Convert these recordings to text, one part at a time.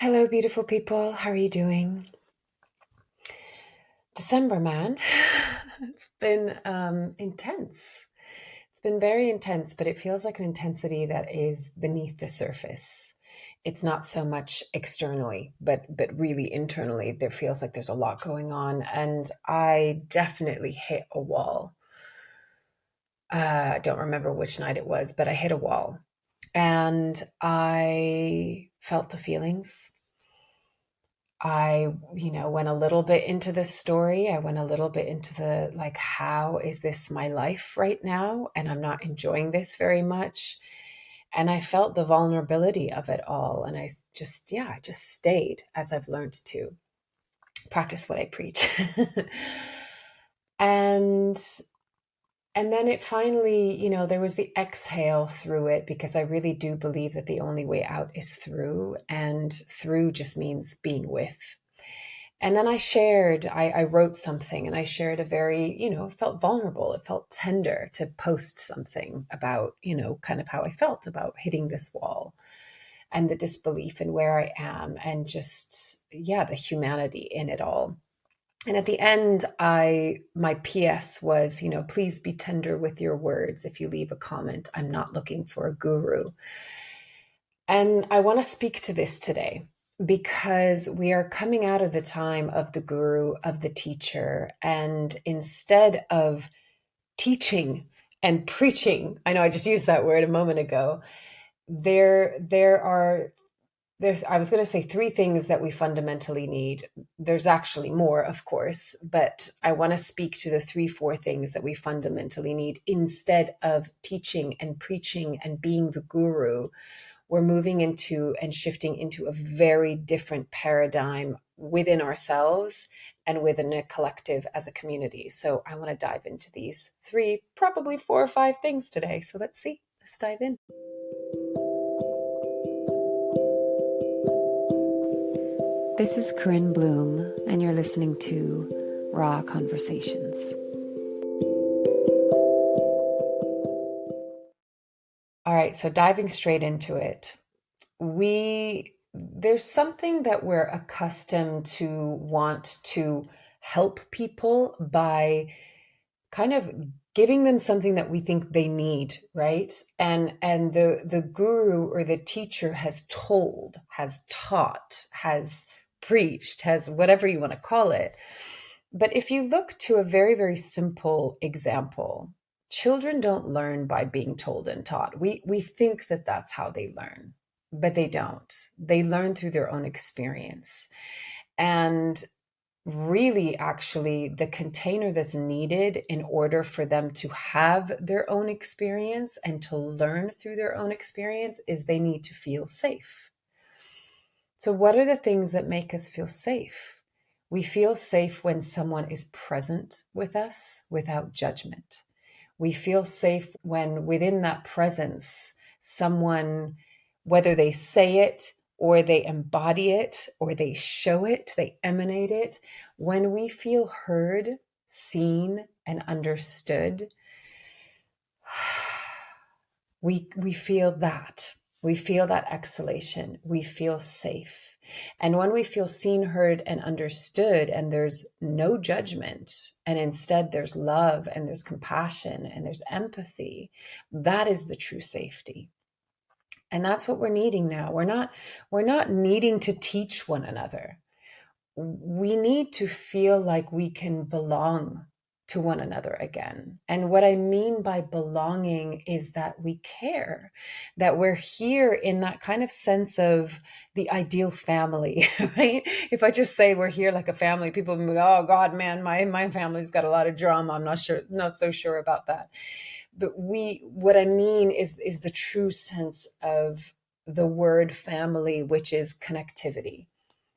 Hello, beautiful people. How are you doing? December, man. It's been intense. It's been very intense, but it feels like an intensity that is beneath the surface. It's not so much externally, but really internally. There feels like there's a lot going on, and I definitely hit a wall. I don't remember which night it was, but I hit a wall, and I felt the feelings. I went a little bit into the story. I went a little bit into the like, how is this my life right now? And I'm not enjoying this very much. And I felt the vulnerability of it all. And I just stayed as I've learned to practice what I preach. and and then it finally, there was the exhale through it because I really do believe that the only way out is through. And through just means being with. And then I wrote something and I shared a very, it felt vulnerable. It felt tender to post something about, kind of how I felt about hitting this wall and the disbelief in where I am and just, yeah, the humanity in it all. And at the end, my PS was, please be tender with your words. If you leave a comment, I'm not looking for a guru. And I want to speak to this today because we are coming out of the time of the guru, of the teacher. And instead of teaching and preaching, I know I just used that word a moment ago, there are I was going to say three things that we fundamentally need. There's actually more, of course, but I want to speak to the three, four things that we fundamentally need instead of teaching and preaching and being the guru. We're moving into and shifting into a very different paradigm within ourselves and within a collective as a community. So I want to dive into these three, probably four or five things today. So let's see. Let's dive in. This is Corinne Bloom, and you're listening to Raw Conversations. All right, so diving straight into it. There's something that we're accustomed to want to help people by kind of giving them something that we think they need, right? And the guru or the teacher has told, has taught, has preached, has whatever you want to call it. But if you look to a very, very simple example, children don't learn by being told and taught. We think that that's how they learn, but they don't. They learn through their own experience. And really, actually, the container that's needed in order for them to have their own experience and to learn through their own experience is they need to feel safe. So, what are the things that make us feel safe? We feel safe when someone is present with us without judgment. We feel safe when within that presence, someone, whether they say it or they embody it or they show it, they emanate it, when we feel heard, seen, and understood, we feel that. We feel that exhalation. We feel safe. And when we feel seen, heard, and understood, and there's no judgment, and instead there's love and there's compassion and there's empathy, that is the true safety. And that's what we're needing now. We're not needing to teach one another. We need to feel like we can belong to one another again. And what I mean by belonging is that we care, that we're here in that kind of sense of the ideal family, right? If I just say we're here like a family, people will go, oh God, man, my family's got a lot of drama. I'm not so sure about that. But what I mean is the true sense of the word family, which is connectivity.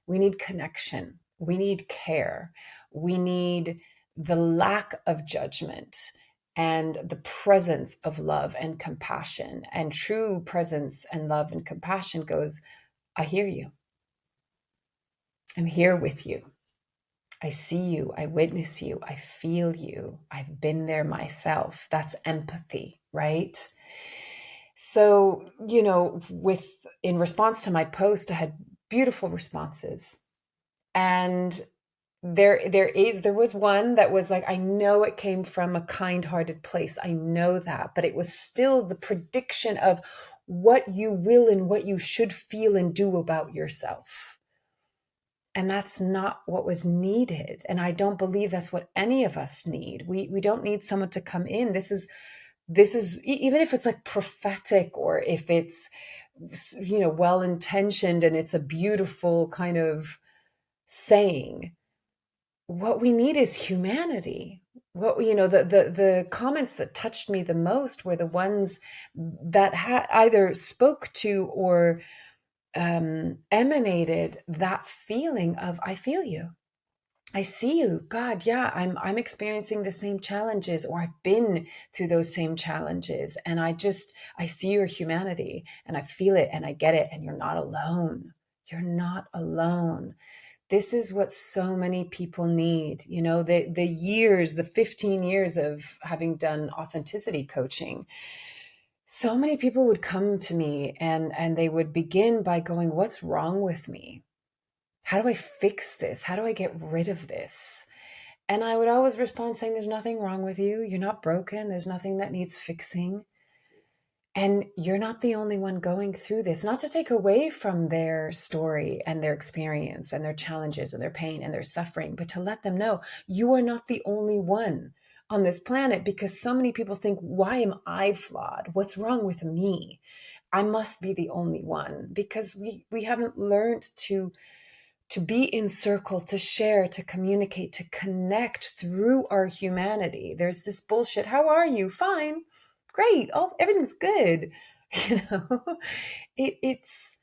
We need connection. We need care. We need the lack of judgment and the presence of love and compassion. And true presence and love and compassion goes, I hear you. I'm here with you. I see you. I witness you. I feel you. I've been there myself. That's empathy, right? So, in response to my post, I had beautiful responses. And there was one that was like, I know it came from a kind-hearted place. I know that, but it was still the prediction of what you will and what you should feel and do about yourself. And that's not what was needed. And I don't believe that's what any of us need. We don't need someone to come in. Even if it's like prophetic, or if it's, well intentioned and it's a beautiful kind of saying, what we need is humanity. The comments that touched me the most were the ones that either spoke to or emanated that feeling of, I feel you. I see you. God, yeah, I'm experiencing the same challenges, or I've been through those same challenges. And I see your humanity, and I feel it, and I get it. And you're not alone. You're not alone. This is what so many people need. The 15 years of having done authenticity coaching, so many people would come to me and they would begin by going, what's wrong with me? How do I fix this? How do I get rid of this? And I would always respond saying, there's nothing wrong with you. You're not broken. There's nothing that needs fixing. And you're not the only one going through this. Not to take away from their story and their experience and their challenges and their pain and their suffering, but to let them know you are not the only one on this planet, because so many people think, why am I flawed? What's wrong with me? I must be the only one, because we haven't learned to be in circle, to share, to communicate, to connect through our humanity. There's this bullshit. How are you? Fine. Great. Oh, everything's good. You know, it's,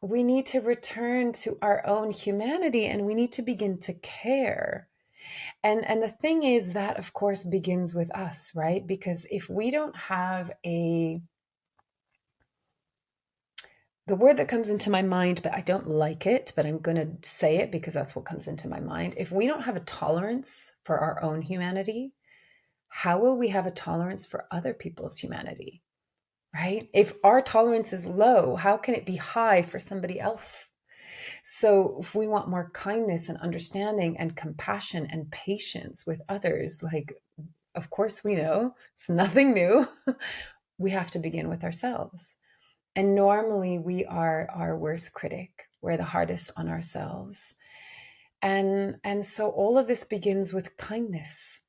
we need to return to our own humanity, and we need to begin to care. And the thing is that, of course, begins with us, right? Because if we don't have the word that comes into my mind, but I don't like it, but I'm going to say it because that's what comes into my mind. If we don't have a tolerance for our own humanity, how will we have a tolerance for other people's humanity, right? If our tolerance is low, how can it be high for somebody else? So if we want more kindness and understanding and compassion and patience with others, like, of course we know it's nothing new. We have to begin with ourselves. And normally we are our worst critic. We're the hardest on ourselves. And so all of this begins with kindness.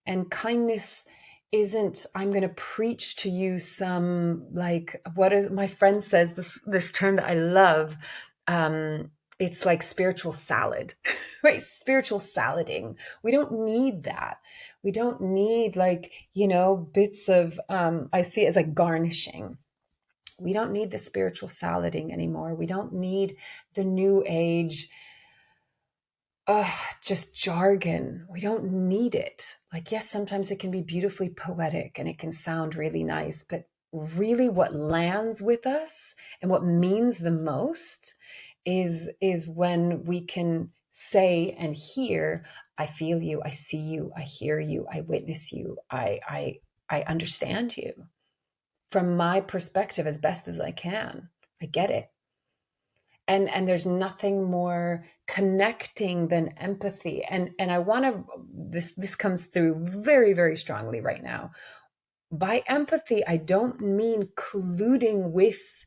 And kindness isn't, I'm going to preach to you some, like, what is, my friend says this term that I love. It's like spiritual salad, right? Spiritual salading. We don't need that. We don't need, like, bits of, I see it as like garnishing. We don't need the spiritual salading anymore. We don't need the new age, just jargon. We don't need it. Like, yes, sometimes it can be beautifully poetic and it can sound really nice, but really what lands with us and what means the most is when we can say and hear, I feel you, I see you, I hear you, I witness you, I understand you. From my perspective, as best as I can, I get it. And there's nothing more connecting than empathy. And I want to, this comes through very, very strongly right now. By empathy, I don't mean colluding with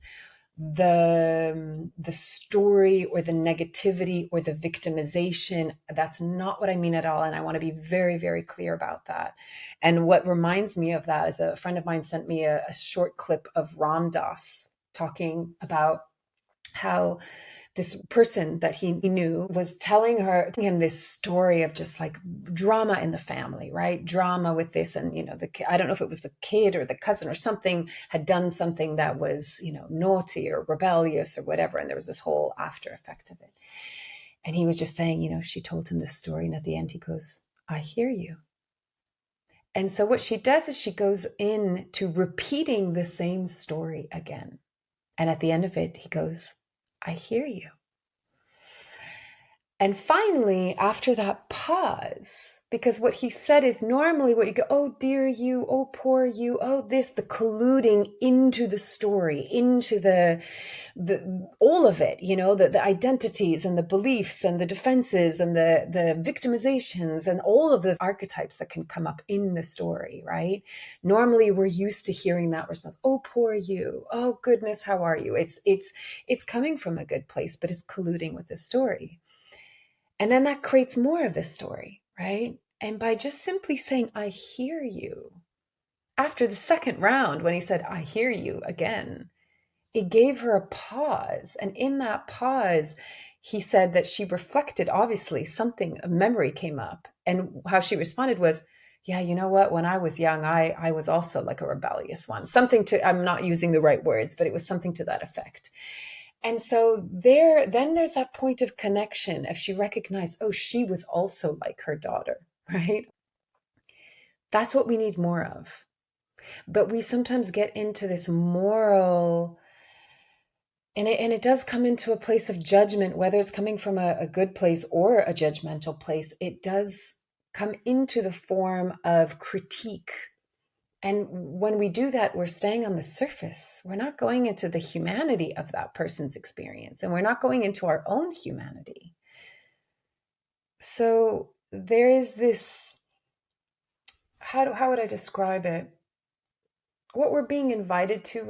the story or the negativity or the victimization. That's not what I mean at all. And I want to be very, very clear about that. And what reminds me of that is a friend of mine sent me a short clip of Ram Dass talking about how this person that he knew was telling him this story of just like drama in the family, right? Drama with this. And, I don't know if it was the kid or the cousin or something had done something that was, naughty or rebellious or whatever. And there was this whole after effect of it. And he was just saying, she told him this story. And at the end, he goes, I hear you. And so what she does is she goes in to repeating the same story again. And at the end of it, he goes, I hear you. And finally, after that pause, because what he said is normally what you go, oh dear you, oh poor you, oh this, the colluding into the story, into the all of it, the identities and the beliefs and the defenses and the victimizations and all of the archetypes that can come up in the story, right? Normally we're used to hearing that response, oh poor you, oh goodness, how are you? It's coming from a good place, but it's colluding with the story. And then that creates more of the story, right? And by just simply saying, I hear you, after the second round, when he said, I hear you again, it gave her a pause. And in that pause, he said that she reflected, obviously, something, a memory came up. And how she responded was, yeah, you know what? When I was young, I was also like a rebellious one. Something to, I'm not using the right words, but it was something to that effect. And so then there's that point of connection. If she recognized, oh, she was also like her daughter, right? That's what we need more of. But we sometimes get into this moral, and it does come into a place of judgment, whether it's coming from a good place or a judgmental place. It does come into the form of critique. And when we do that, we're staying on the surface. We're not going into the humanity of that person's experience, and we're not going into our own humanity. So there is this, how would I describe it? What we're being invited to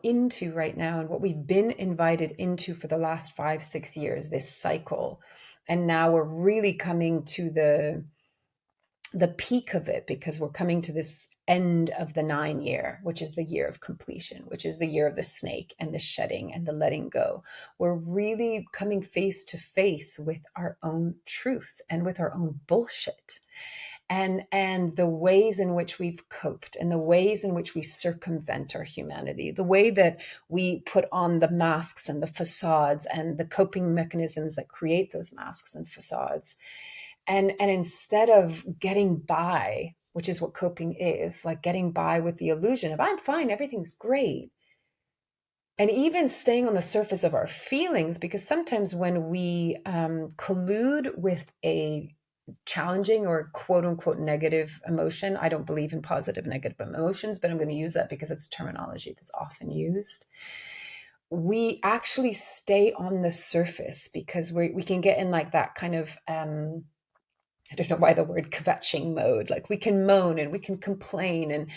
into right now, and what we've been invited into for the last 5-6 years, this cycle. And now we're really coming to the peak of it, because we're coming to this end of the 9 year, which is the year of completion, which is the year of the snake and the shedding and the letting go. We're really coming face to face with our own truth and with our own bullshit. And the ways in which we've coped, and the ways in which we circumvent our humanity, the way that we put on the masks and the facades and the coping mechanisms that create those masks and facades. And instead of getting by, which is what coping is, like getting by with the illusion of I'm fine, everything's great, and even staying on the surface of our feelings, because sometimes when we collude with a challenging or quote unquote negative emotion, I don't believe in positive negative emotions, but I'm going to use that because it's terminology that's often used. We actually stay on the surface because we can get in like that kind of I don't know why the word kvetching mode. Like we can moan and we can complain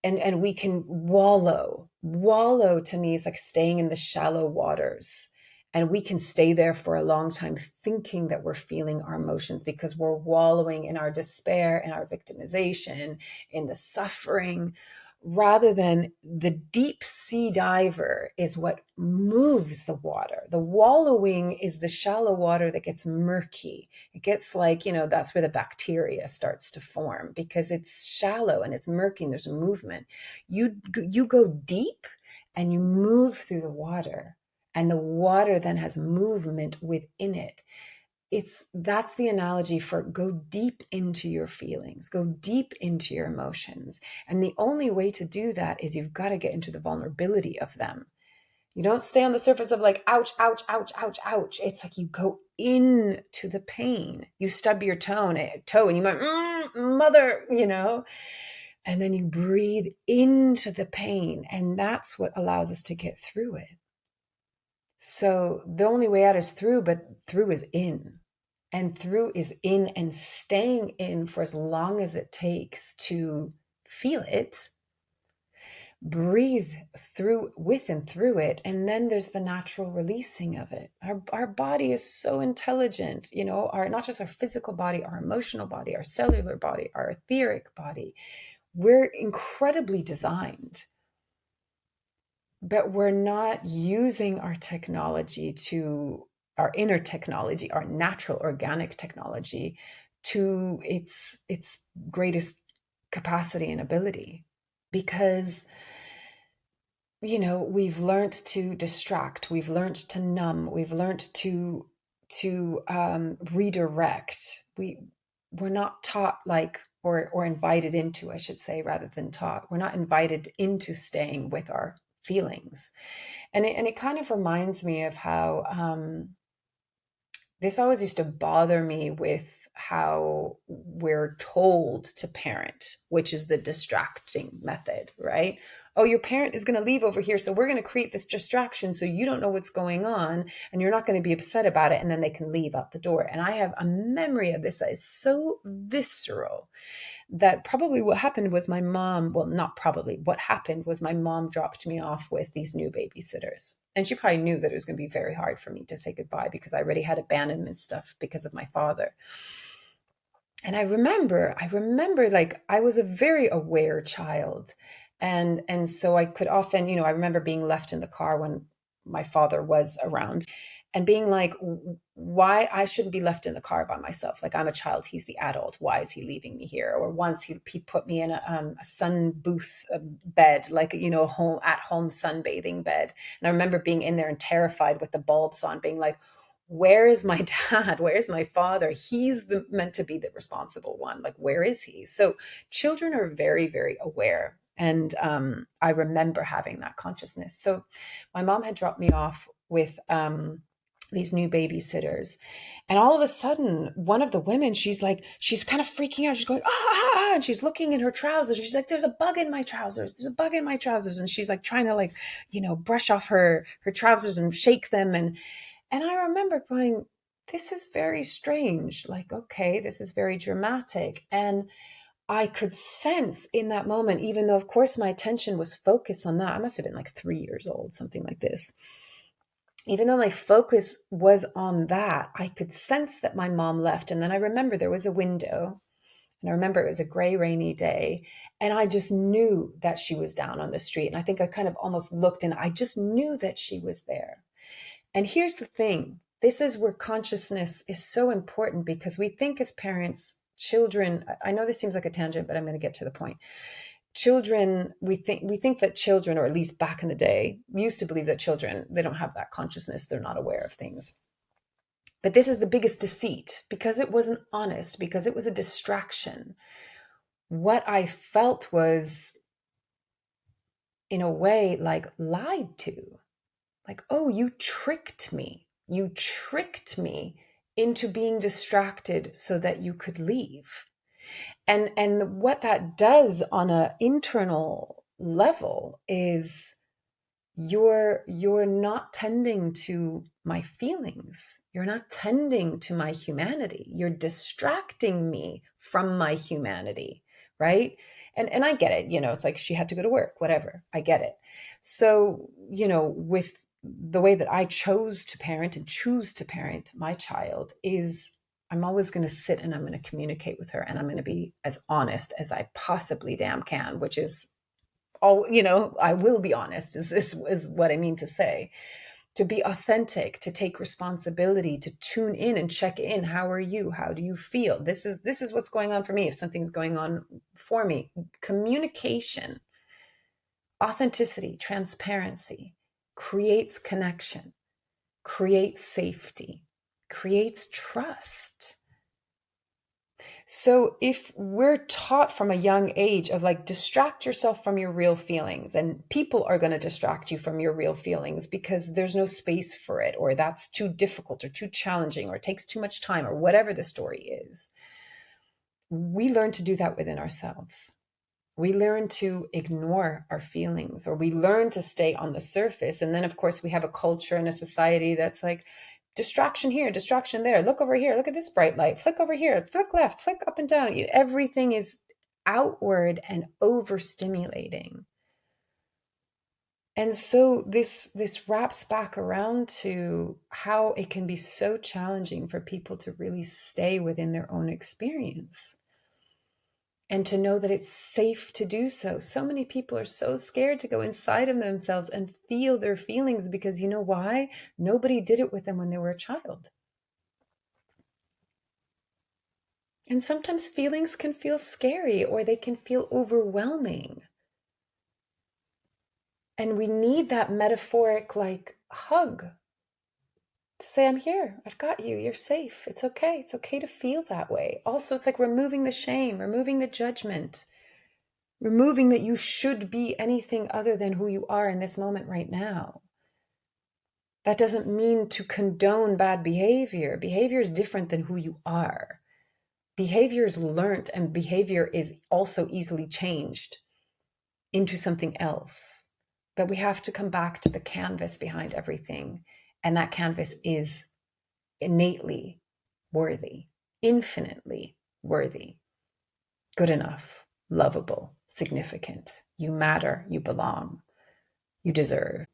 and we can wallow. Wallow to me is like staying in the shallow waters. And we can stay there for a long time thinking that we're feeling our emotions because we're wallowing in our despair and our victimization, in the suffering, rather than the deep sea diver is what moves the water. The wallowing is the shallow water that gets murky. It gets like, that's where the bacteria starts to form because it's shallow and it's murky and there's a movement. You go deep and you move through the water, and the water then has movement within it. That's the analogy for go deep into your feelings, go deep into your emotions. And the only way to do that is you've got to get into the vulnerability of them. You don't stay on the surface of like, ouch, ouch, ouch, ouch, ouch. It's like you go into the pain. You stub your toe and you might, mother, and then you breathe into the pain. And that's what allows us to get through it. So the only way out is through, but through is in. And through is in and staying in for as long as it takes to feel it, breathe through with and through it. And then there's the natural releasing of it. Our body is so intelligent, not just our physical body, our emotional body, our cellular body, our etheric body. We're incredibly designed, but we're not using our technology our inner technology, our natural organic technology to its greatest capacity and ability, because we've learned to distract, we've learned to numb, we've learned to redirect. We're not taught or invited into, I should say, rather than taught. We're not invited into staying with our feelings. And it kind of reminds me of how this always used to bother me with how we're told to parent, which is the distracting method, right? Oh, your parent is going to leave over here, so we're going to create this distraction so you don't know what's going on and you're not going to be upset about it, and then they can leave out the door. And I have a memory of this that is so visceral that probably what happened was my mom, well, not probably, what happened was my mom dropped me off with these new babysitters. And she probably knew that it was going to be very hard for me to say goodbye because I already had abandonment stuff because of my father. And I remember like I was a very aware child. And so I could often, I remember being left in the car when my father was around and being like, why I shouldn't be left in the car by myself. Like, I'm a child, he's the adult. Why is he leaving me here? Or once he put me in a sun booth bed, like, home at home sunbathing bed. And I remember being in there and terrified with the bulbs on, being like, where is my dad? Where's my father? He's meant to be the responsible one. Like, where is he? So children are very, very aware. And I remember having that consciousness. So my mom had dropped me off with these new babysitters. And all of a sudden, one of the women, she's kind of freaking out. She's going, and she's looking in her trousers. She's like, there's a bug in my trousers. There's a bug in my trousers. And she's like trying to brush off her trousers and shake them. And I remember going, this is very strange. Like, okay, this is very dramatic. And I could sense in that moment, even though, of course, my attention was focused on that. I must have been like 3 years old, something like this. Even though my focus was on that, I could sense that my mom left. And then I remember there was a window. And I remember it was a gray, rainy day. And I just knew that she was down on the street. And I think I kind of almost looked and I just knew that she was there. And here's the thing. This is where consciousness is so important, because we think as parents, children, I know this seems like a tangent, but I'm going to get to the point. Children, we think that children, or at least back in the day, used to believe that children, they don't have that consciousness. They're not aware of things. But this is the biggest deceit, because it wasn't honest, because it was a distraction. What I felt was, in a way, like lied to. Like, oh, you tricked me. You tricked me into being distracted so that you could leave. And what that does on an internal level is you're not tending to my feelings. You're not tending to my humanity. You're distracting me from my humanity, right? And I get it, it's like she had to go to work, whatever. I get it. So, with the way that I chose to parent and choose to parent my child is I'm always going to sit and I'm going to communicate with her, and I'm going to be as honest as I possibly damn can, which is all, I will be honest is what I mean to say. To be authentic, to take responsibility, to tune in and check in. How are you? How do you feel? This is what's going on for me. If something's going on for me, communication, authenticity, transparency creates connection, creates safety, creates trust. So if we're taught from a young age of like, distract yourself from your real feelings, and people are going to distract you from your real feelings because there's no space for it, or that's too difficult or too challenging, or it takes too much time, or whatever the story is, we learn to do that within ourselves. We learn to ignore our feelings, or we learn to stay on the surface. And then, of course, we have a culture and a society that's like, distraction here, distraction there. Look over here. Look at this bright light. Flick over here. Flick left. Flick up and down. Everything is outward and overstimulating. And so this wraps back around to how it can be so challenging for people to really stay within their own experience, and to know that it's safe to do so. So many people are so scared to go inside of themselves and feel their feelings, because you know why? Nobody did it with them when they were a child. And sometimes feelings can feel scary, or they can feel overwhelming. And we need that metaphoric like hug to say, I'm here. I've got you. You're safe. It's okay. It's okay to feel that way. Also, it's like removing the shame, removing the judgment, removing that you should be anything other than who you are in this moment right now. That doesn't mean to condone bad behavior. Behavior is different than who you are. Behavior is learned, and behavior is also easily changed into something else. But we have to come back to the canvas behind everything. And that canvas is innately worthy, infinitely worthy, good enough, lovable, significant. You matter, you belong, you deserve.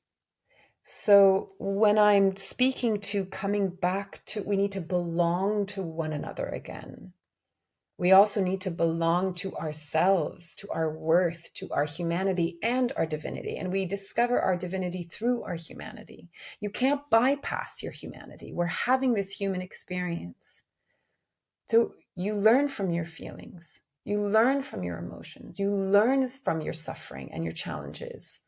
So when I'm speaking to coming back to, we need to belong to one another again. We also need to belong to ourselves, to our worth, to our humanity and our divinity. And we discover our divinity through our humanity. You can't bypass your humanity. We're having this human experience. So you learn from your feelings. You learn from your emotions. You learn from your suffering and your challenges.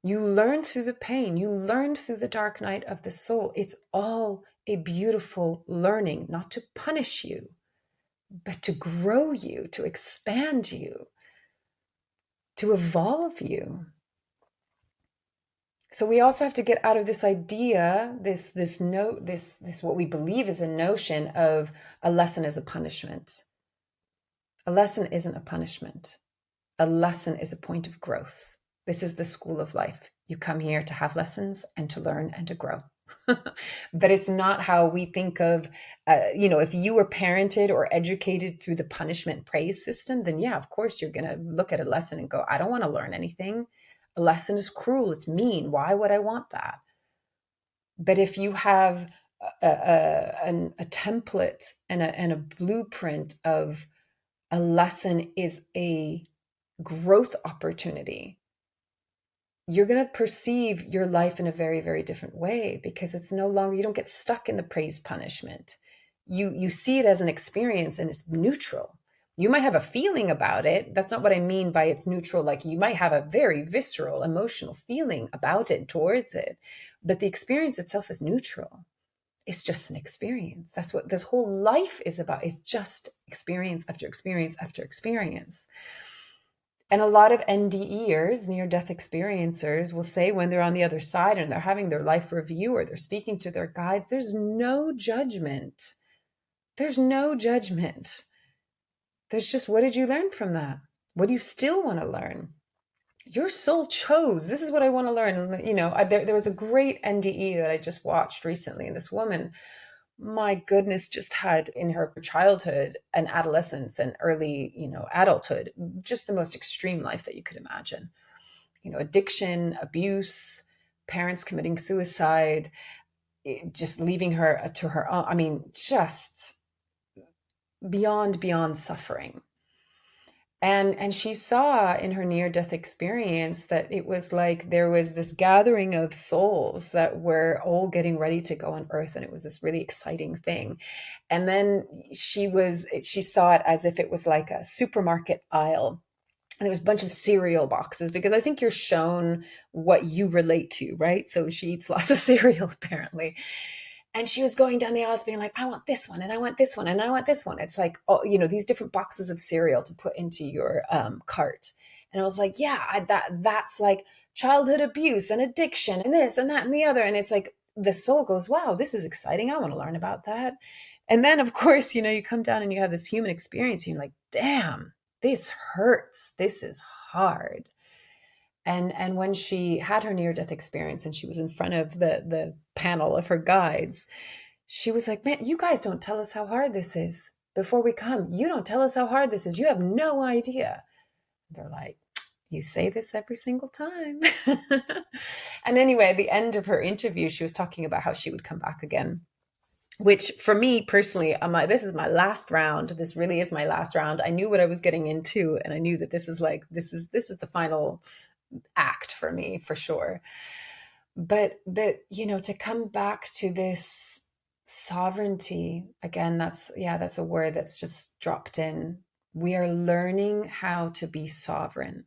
You learn through the pain. You learn through the dark night of the soul. It's all a beautiful learning, not to punish you, but to grow you, to expand you, to evolve you. So we also have to get out of this idea, this what we believe is a notion of a lesson as a punishment. A lesson isn't a punishment. A lesson is a point of growth. This is the school of life. You come here to have lessons and to learn and to grow. But it's not how we think of, if you were parented or educated through the punishment praise system, then yeah, of course, you're going to look at a lesson and go, I don't want to learn anything. A lesson is cruel. It's mean. Why would I want that? But if you have a template and a blueprint of a lesson is a growth opportunity, you're going to perceive your life in a very, very different way, because it's no longer, you don't get stuck in the praise punishment. You see it as an experience, and it's neutral. You might have a feeling about it. That's not what I mean by it's neutral. Like, you might have a very visceral emotional feeling about it, towards it, but the experience itself is neutral. It's just an experience. That's what this whole life is about. It's just experience after experience after experience. And a lot of NDEers, near-death experiencers, will say when they're on the other side and they're having their life review or they're speaking to their guides, there's no judgment. There's no judgment. There's just, what did you learn from that? What do you still want to learn? Your soul chose, this is what I want to learn. There was a great NDE that I just watched recently, and this woman, my goodness, just had in her childhood and adolescence and early, adulthood, just the most extreme life that you could imagine. Addiction, abuse, parents committing suicide, just leaving her to her own. I mean, just beyond suffering. And she saw in her near-death experience that it was like there was this gathering of souls that were all getting ready to go on earth, and it was this really exciting thing. And then she saw it as if it was like a supermarket aisle. And there was a bunch of cereal boxes, because I think you're shown what you relate to, right? So she eats lots of cereal, apparently. And she was going down the aisles being like, I want this one, and I want this one, and I want this one. It's like, these different boxes of cereal to put into your cart. And I was like, yeah, that's like childhood abuse and addiction and this and that and the other. And it's like, the soul goes, wow, this is exciting. I want to learn about that. And then, of course, you come down and you have this human experience. And you're like, damn, this hurts. This is hard. And when she had her near-death experience and she was in front of the panel of her guides, she was like, man, you guys don't tell us how hard this is before we come. You don't tell us how hard this is. You have no idea. They're like, you say this every single time. And anyway, at the end of her interview, she was talking about how she would come back again, which for me personally, I'm like, this is my last round. This really is my last round. I knew what I was getting into, and I knew that this is the final act for me, for sure. But to come back to this sovereignty again, that's a word that's just dropped in. We are learning how to be sovereign,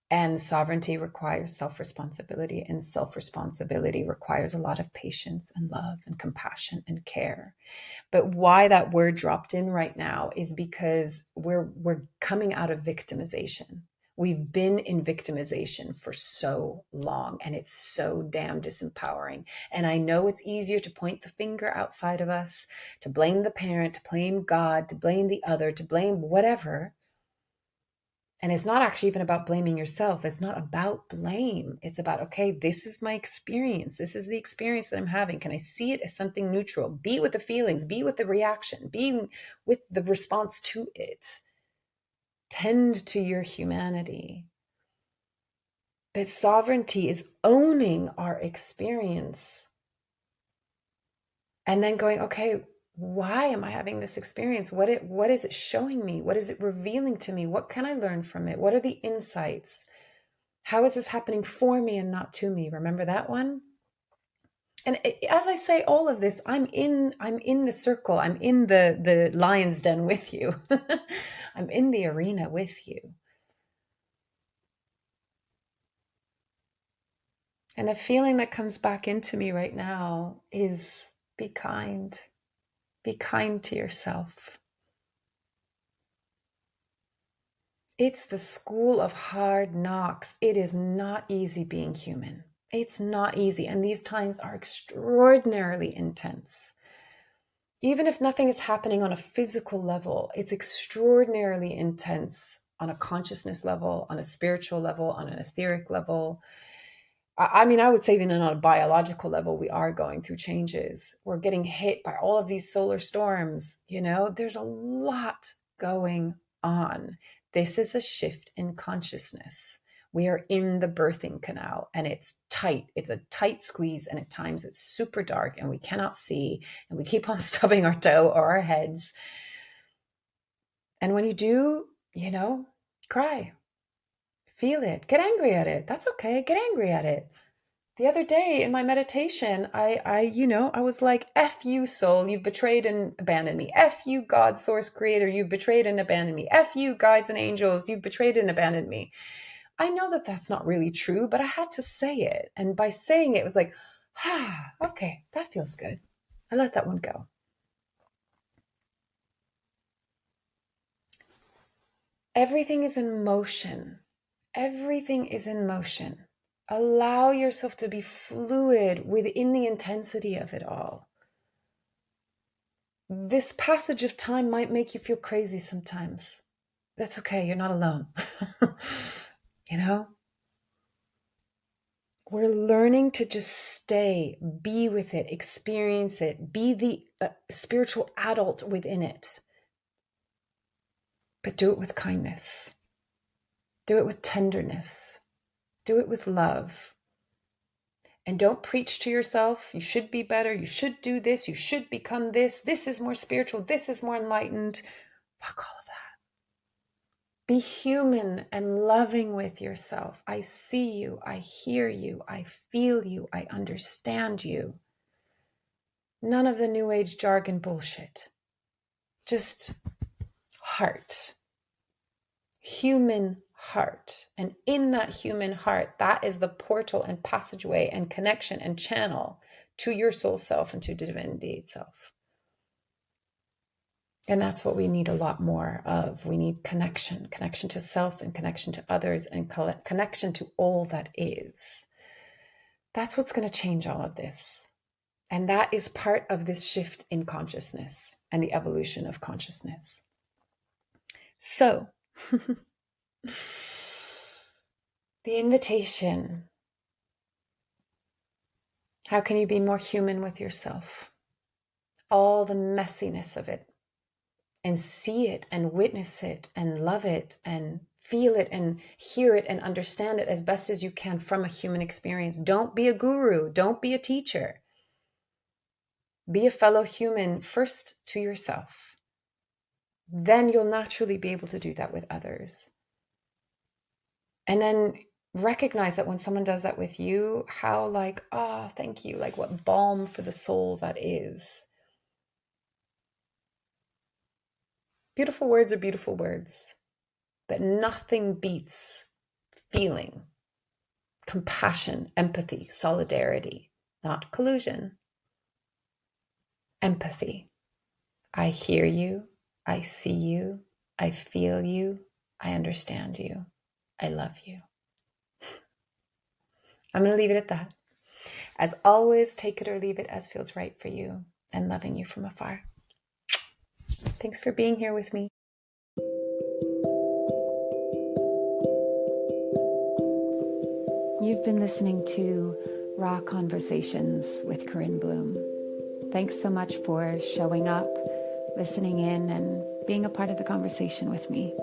and sovereignty requires self-responsibility, and self-responsibility requires a lot of patience and love and compassion and care. But why that word dropped in right now is because we're coming out of victimization. We've been in victimization for so long, and it's so damn disempowering. And I know it's easier to point the finger outside of us, to blame the parent, to blame God, to blame the other, to blame whatever. And it's not actually even about blaming yourself. It's not about blame. It's about, okay, this is my experience. This is the experience that I'm having. Can I see it as something neutral? Be with the feelings, be with the reaction, be with the response to it. Tend to your humanity. But sovereignty is owning our experience and then going, okay, why am I having this experience? What is it showing me? What is it revealing to me? What can I learn from it? What are the insights? How is this happening for me and not to me? Remember that one? And as I say all of this, I'm in the circle. I'm in the lion's den with you. I'm in the arena with you. And the feeling that comes back into me right now is be kind. Be kind to yourself. It's the school of hard knocks. It is not easy being human. It's not easy. And these times are extraordinarily intense. Even if nothing is happening on a physical level, it's extraordinarily intense on a consciousness level, on a spiritual level, on an etheric level. I mean, I would say even on a biological level, we are going through changes. We're getting hit by all of these solar storms. There's a lot going on. This is a shift in consciousness. We are in the birthing canal and it's tight. It's a tight squeeze. And at times it's super dark and we cannot see. And we keep on stubbing our toe or our heads. And when you do, cry. Feel it. Get angry at it. That's okay. Get angry at it. The other day in my meditation, I was like, F you, soul, you've betrayed and abandoned me. F you, God, source, creator, you've betrayed and abandoned me. F you, guides and angels, you've betrayed and abandoned me. I know that that's not really true, but I had to say it. And by saying it, it was like, okay, that feels good. I let that one go. Everything is in motion. Everything is in motion. Allow yourself to be fluid within the intensity of it all. This passage of time might make you feel crazy sometimes. That's okay. You're not alone. We're learning to just stay, be with it, experience it, be the spiritual adult within it. But do it with kindness. Do it with tenderness. Do it with love. And don't preach to yourself. You should be better. You should do this. You should become this. This is more spiritual. This is more enlightened. Fuck all of that. Be human and loving with yourself. I see you. I hear you. I feel you. I understand you. None of the new age jargon bullshit. Just heart. Human heart. And in that human heart, that is the portal and passageway and connection and channel to your soul self and to divinity itself. And that's what we need a lot more of. We need connection to self and connection to others and connection to all that is. That's what's going to change all of this. And that is part of this shift in consciousness and the evolution of consciousness. So, the invitation. How can you be more human with yourself? All the messiness of it. And see it and witness it and love it and feel it and hear it and understand it as best as you can from a human experience. Don't be a guru. Don't be a teacher. Be a fellow human first to yourself. Then you'll naturally be able to do that with others. And then recognize that when someone does that with you, how thank you, like what balm for the soul that is. Beautiful words are beautiful words, but nothing beats feeling, compassion, empathy, solidarity, not collusion. Empathy. I hear you. I see you. I feel you. I understand you. I love you. I'm going to leave it at that. As always, take it or leave it as feels right for you, and loving you from afar. Thanks for being here with me. You've been listening to Raw Conversations with Corinne Bloom. Thanks so much for showing up, listening in, and being a part of the conversation with me.